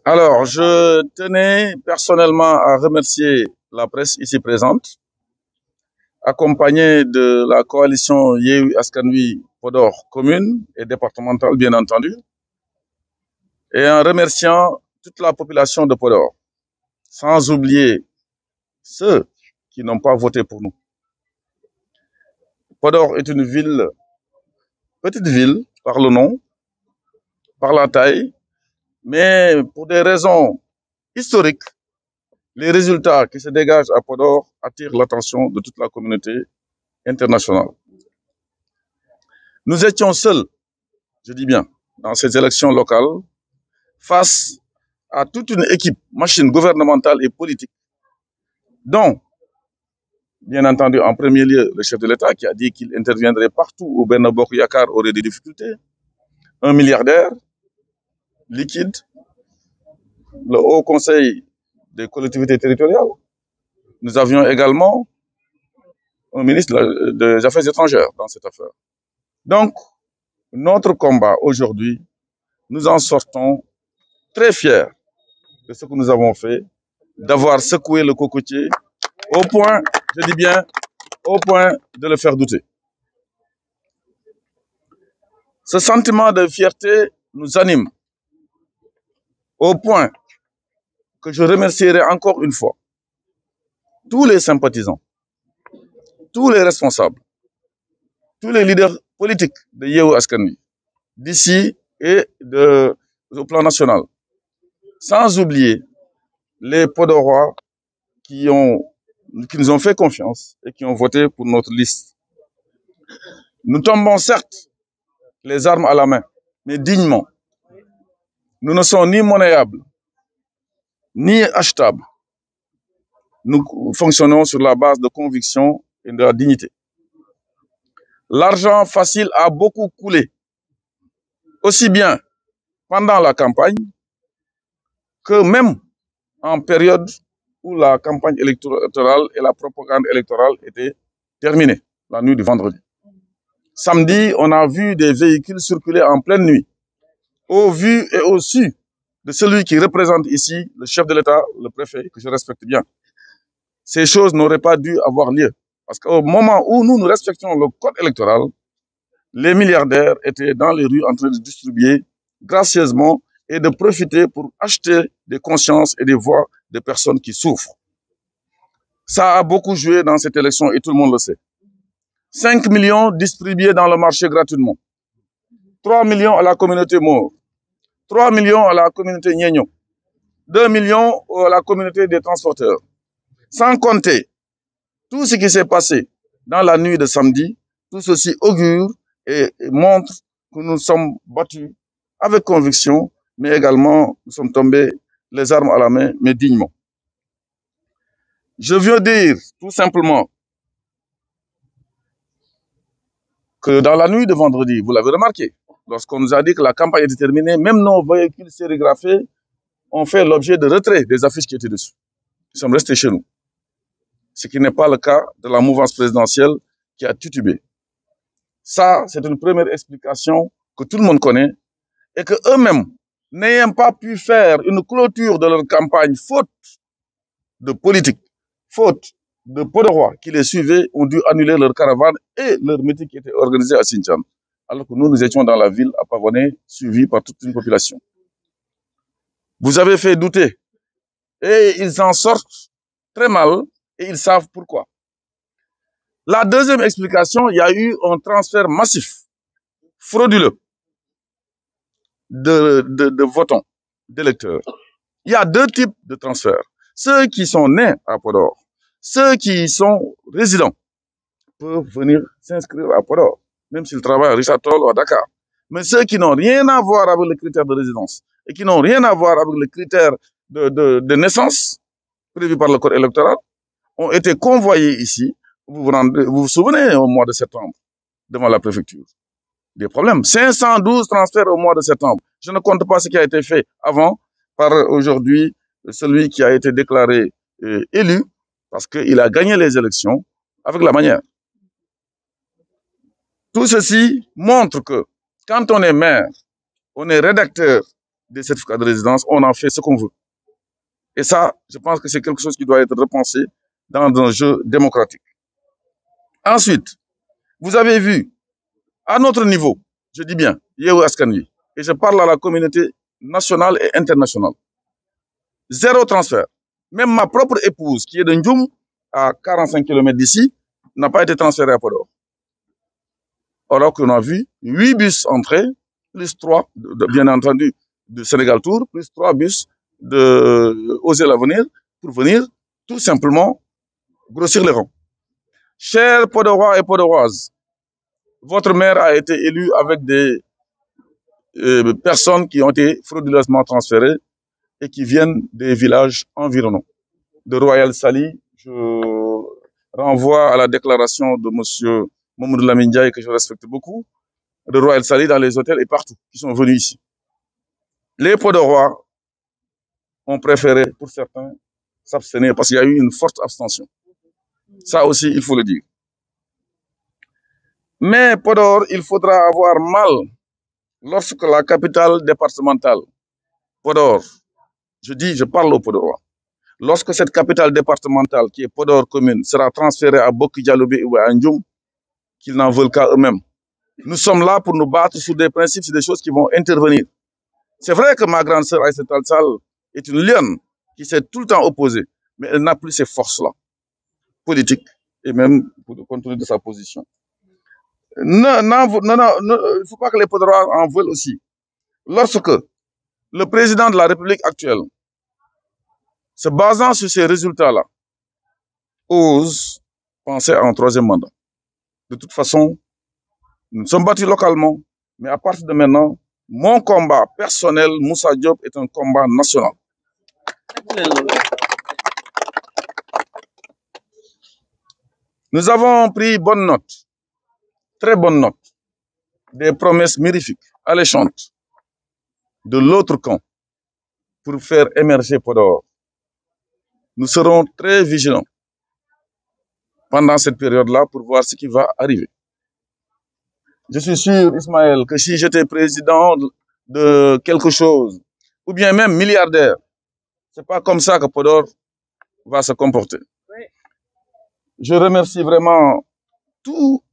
Alors, je tenais personnellement à remercier la presse ici présente, accompagnée de la coalition Yewwi Askan Wi Podor commune et départementale, bien entendu, et en remerciant toute la population de Podor, sans oublier ceux qui n'ont pas voté pour nous. Podor est une ville, petite ville, par le nom, par la taille, mais pour des raisons historiques, les résultats qui se dégagent à Podor attirent l'attention de toute la communauté internationale. Nous étions seuls, je dis bien, dans ces élections locales, face à toute une équipe, machine gouvernementale et politique, dont, bien entendu, en premier lieu, le chef de l'État qui a dit qu'il interviendrait partout où Benno Bokk Yakaar aurait des difficultés, un milliardaire liquide, le Haut Conseil des collectivités territoriales. Nous avions également un ministre des Affaires étrangères dans cette affaire. Donc, notre combat aujourd'hui, nous en sortons très fiers de ce que nous avons fait, d'avoir secoué le cocotier au point, je dis bien, au point de le faire douter. Ce sentiment de fierté nous anime au point que je remercierai encore une fois tous les sympathisants, tous les responsables, tous les leaders politiques de Yewwi Askan Wi, d'ici et au plan national, sans oublier les Podorois qui nous ont fait confiance et qui ont voté pour notre liste. Nous tombons certes les armes à la main, mais dignement. Nous ne sommes ni monnayables, ni achetables. Nous fonctionnons sur la base de conviction et de la dignité. L'argent facile a beaucoup coulé, aussi bien pendant la campagne que même en période où la campagne électorale et la propagande électorale étaient terminées, la nuit du vendredi. Samedi, on a vu des véhicules circuler en pleine nuit, au vu et au su de celui qui représente ici le chef de l'État, le préfet, que je respecte bien. Ces choses n'auraient pas dû avoir lieu. Parce qu'au moment où nous respections le code électoral, les milliardaires étaient dans les rues en train de distribuer gracieusement et de profiter pour acheter des consciences et des voix de personnes qui souffrent. Ça a beaucoup joué dans cette élection et tout le monde le sait. 5 millions distribués dans le marché gratuitement. 3 millions à la communauté Maure. 3 millions à la communauté Niénion. 2 millions à la communauté des transporteurs. Sans compter tout ce qui s'est passé dans la nuit de samedi, tout ceci augure et montre que nous sommes battus avec conviction, mais également nous sommes tombés les armes à la main, mais dignement. Je veux dire tout simplement que dans la nuit de vendredi, vous l'avez remarqué, lorsqu'on nous a dit que la campagne était terminée, même nos véhicules sérigraphiés ont fait l'objet de retrait des affiches qui étaient dessus. Nous sommes restés chez nous. Ce qui n'est pas le cas de la mouvance présidentielle qui a titubé. Ça, c'est une première explication que tout le monde connaît et que eux-mêmes, n'ayant pas pu faire une clôture de leur campagne, faute de politique, faute de Podorois qui les suivaient, ont dû annuler leur caravane et leur meeting qui était organisé à Sinthiane. Alors que nous étions dans la ville à Pavoné, suivis par toute une population. Vous avez fait douter. Et ils en sortent très mal et ils savent pourquoi. La deuxième explication, il y a eu un transfert massif, frauduleux, de votants, d'électeurs. Il y a deux types de transferts. Ceux qui sont nés à Podor, ceux qui sont résidents peuvent venir s'inscrire à Podor, même s'ils travaillent à Richard Toll ou à Dakar. Mais ceux qui n'ont rien à voir avec les critères de résidence et qui n'ont rien à voir avec les critères de naissance prévus par le code électoral ont été convoyés ici. Vous vous souvenez au mois de septembre, devant la préfecture. Des problèmes. 512 transferts au mois de septembre. Je ne compte pas ce qui a été fait avant par aujourd'hui celui qui a été déclaré élu parce qu'il a gagné les élections avec la manière. Tout ceci montre que quand on est maire, on est rédacteur des certificats de résidence, on en fait ce qu'on veut. Et ça, je pense que c'est quelque chose qui doit être repensé dans un jeu démocratique. Ensuite, vous avez vu, à notre niveau, je dis bien, Yewwi Askan Wi, et je parle à la communauté nationale et internationale, zéro transfert. Même ma propre épouse, qui est de Ndioum, à 45 km d'ici, n'a pas été transférée à Podor. Alors qu'on a vu 8 bus entrer, plus 3, bien entendu, de Sénégal Tour, plus 3 bus de Oser l'Avenir, pour venir tout simplement grossir les rangs. Chers Podorois et Podoroises, votre maire a été élu avec des personnes qui ont été frauduleusement transférées et qui viennent des villages environnants. De Royal Sali, je renvoie à la déclaration de M. Mamoudou Lamine Ndiaye, que je respecte beaucoup, de Royal Sali dans les hôtels et partout, qui sont venus ici. Les Podorois ont préféré, pour certains, s'abstenir parce qu'il y a eu une forte abstention. Ça aussi, il faut le dire. Mais Podor, il faudra avoir mal lorsque la capitale départementale, Podor, je parle aux Podorois, lorsque cette capitale départementale, qui est Podor commune, sera transférée à Boki Dialobé ou à Ndioum, qu'ils n'en veulent qu'à eux-mêmes. Nous sommes là pour nous battre sur des principes, sur des choses qui vont intervenir. C'est vrai que ma grande sœur Aïssata Tall Sall est une lionne qui s'est tout le temps opposée, mais elle n'a plus ces forces-là, politiques, et même pour le contenu de sa position. Non, il ne faut pas que les Podorois en veulent aussi. Lorsque le président de la République actuelle, se basant sur ces résultats-là, ose penser à un troisième mandat. De toute façon, nous sommes battus localement, mais à partir de maintenant, mon combat personnel, Moussa Diop, est un combat national. Nous avons pris bonne note, très bonne note, des promesses mirifiques, alléchantes, de l'autre camp, pour faire émerger Podor. Nous serons très vigilants pendant cette période-là pour voir ce qui va arriver. Je suis sûr, Ismaël, que si j'étais président de quelque chose, ou bien même milliardaire, c'est pas comme ça que Podor va se comporter. Oui. Je remercie vraiment toute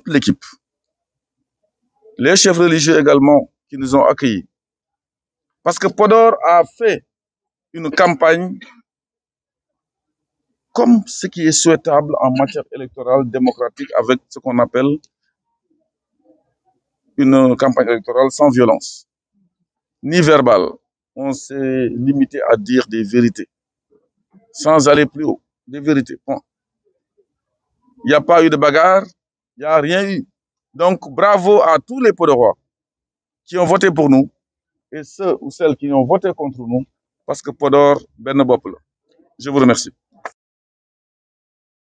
l'équipe, les chefs religieux également qui nous ont accueillis. Parce que Podor a fait une campagne comme ce qui est souhaitable en matière électorale démocratique avec ce qu'on appelle une campagne électorale sans violence, ni verbale. On s'est limité à dire des vérités, sans aller plus haut, des vérités. Bon. Il n'y a pas eu de bagarre, il n'y a rien eu. Donc, bravo à tous les Podorois qui ont voté pour nous et ceux ou celles qui ont voté contre nous, parce que Podor, ben bop. Je vous remercie.